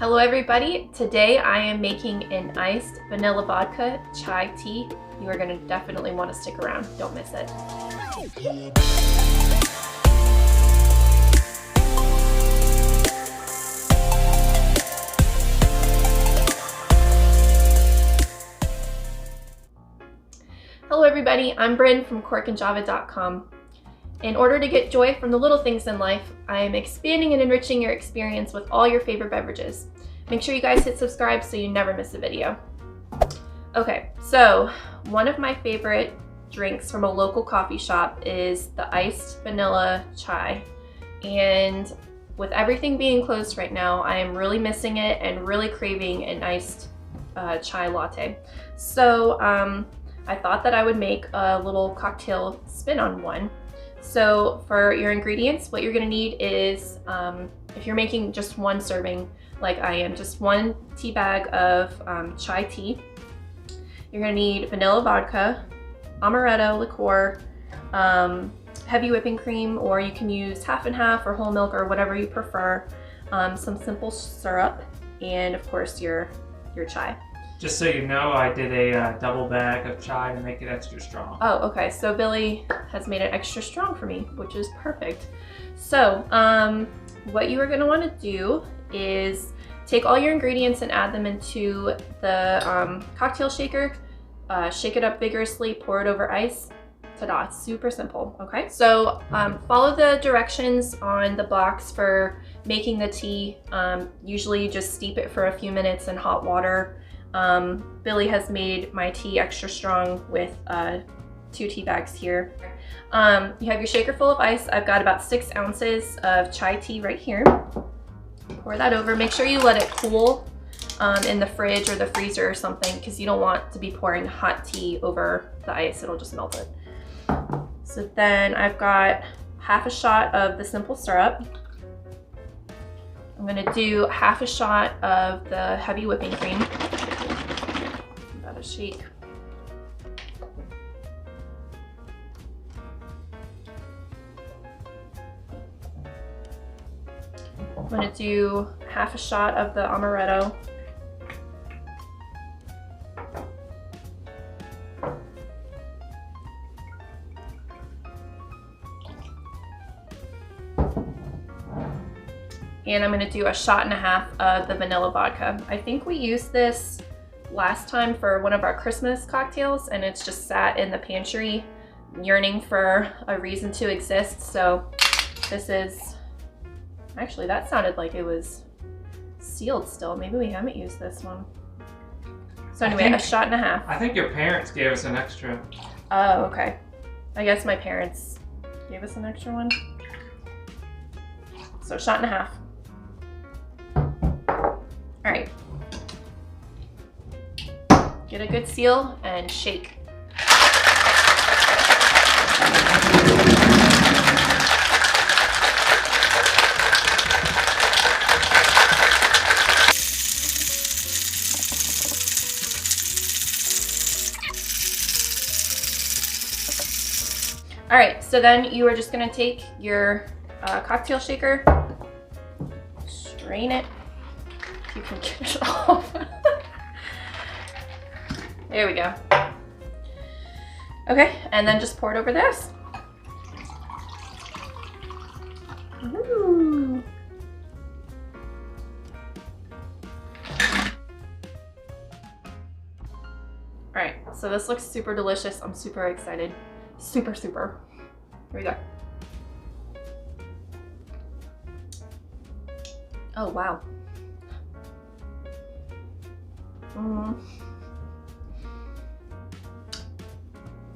Hello everybody, today I am making an iced vanilla vodka chai tea. You are going to definitely want to stick around, don't miss it. Hello everybody, I'm Bryn from corkandjava.com. In order to get joy from the little things in life, I am expanding and enriching your experience with all your favorite beverages. Make sure you guys hit subscribe so you never miss a video. Okay, so one of my favorite drinks from a local coffee shop is the iced vanilla chai. And with everything being closed right now, I am really missing it and really craving an iced chai latte. So I thought that I would make a little cocktail spin on one. So for your ingredients, what you're gonna need is, if you're making just one serving, like I am, just 1 tea bag of chai tea. You're gonna need vanilla vodka, Amaretto liqueur, heavy whipping cream, or you can use half and half or whole milk or whatever you prefer, some simple syrup, and of course your chai. Just so you know, I did a double bag of chai to make it extra strong. Oh, okay. So Billy has made it extra strong for me, which is perfect. So what you are going to want to do is take all your ingredients and add them into the cocktail shaker. Shake it up vigorously, pour it over ice. Ta-da, it's super simple, okay? So follow the directions on the box for making the tea. Usually just steep it for a few minutes in hot water. Billy has made my tea extra strong with 2 tea bags here. You have your shaker full of ice. I've got about 6 ounces of chai tea right here. Pour that over. Make sure you let it cool in the fridge or the freezer or something, because you don't want to be pouring hot tea over the ice. It'll just melt it. So then I've got half a shot of the simple syrup. I'm gonna do half a shot of the heavy whipping cream. About a shake. I'm gonna do half a shot of the Amaretto. And I'm gonna do a shot and a half of the vanilla vodka. I think we used this last time for one of our Christmas cocktails, and it's just sat in the pantry yearning for a reason to exist. So this is, actually that sounded like it was sealed still. Maybe we haven't used this one. So anyway, a shot and a half. I think your parents gave us an extra. Oh, okay. I guess my parents gave us an extra one. So a shot and a half. All right, get a good seal and shake. All right, so then you are just gonna take your cocktail shaker, strain it. You can get it off. There we go. Okay, and then just pour it over this. Ooh. All right, so this looks super delicious. I'm super excited. Super. Here we go. Oh, wow.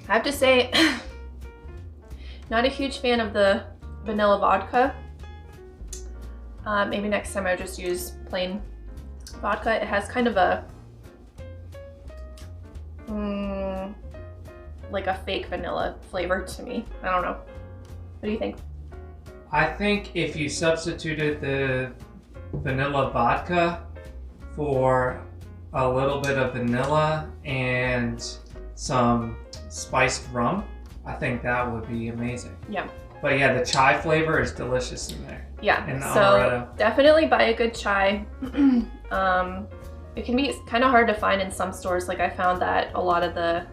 I have to say, not a huge fan of the vanilla vodka. Maybe next time I just use plain vodka. It has kind of a, like a fake vanilla flavor to me. I don't know. What do you think? I think if you substituted the vanilla vodka for a little bit of vanilla and some spiced rum, I think that would be amazing. Yeah. But yeah, the chai flavor is delicious in there. Yeah, In the so Amaretto. definitely buy a good chai. It can be kind of hard to find in some stores. Like I found that a lot of the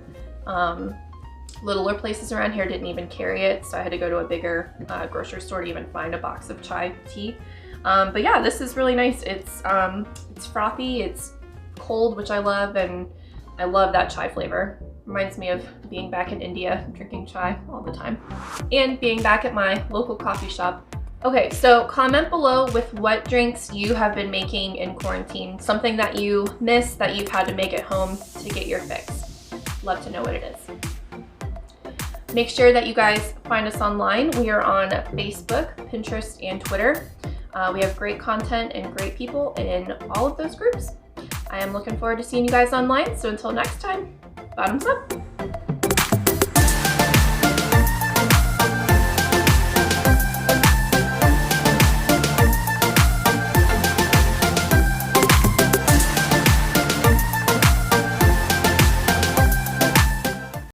littler places around here didn't even carry it, so I had to go to a bigger grocery store to even find a box of chai tea. But yeah, this is really nice. It's frothy, it's cold, which I love, and I love that chai flavor. Reminds me of being back in India, drinking chai all the time, and being back at my local coffee shop. Okay, so comment below with what drinks you have been making in quarantine, something that you miss that you've had to make at home to get your fix. Love to know what it is. Make sure that you guys find us online. We are on Facebook, Pinterest, and Twitter. We have great content and great people in all of those groups. I am looking forward to seeing you guys online, so until next time, bottoms up.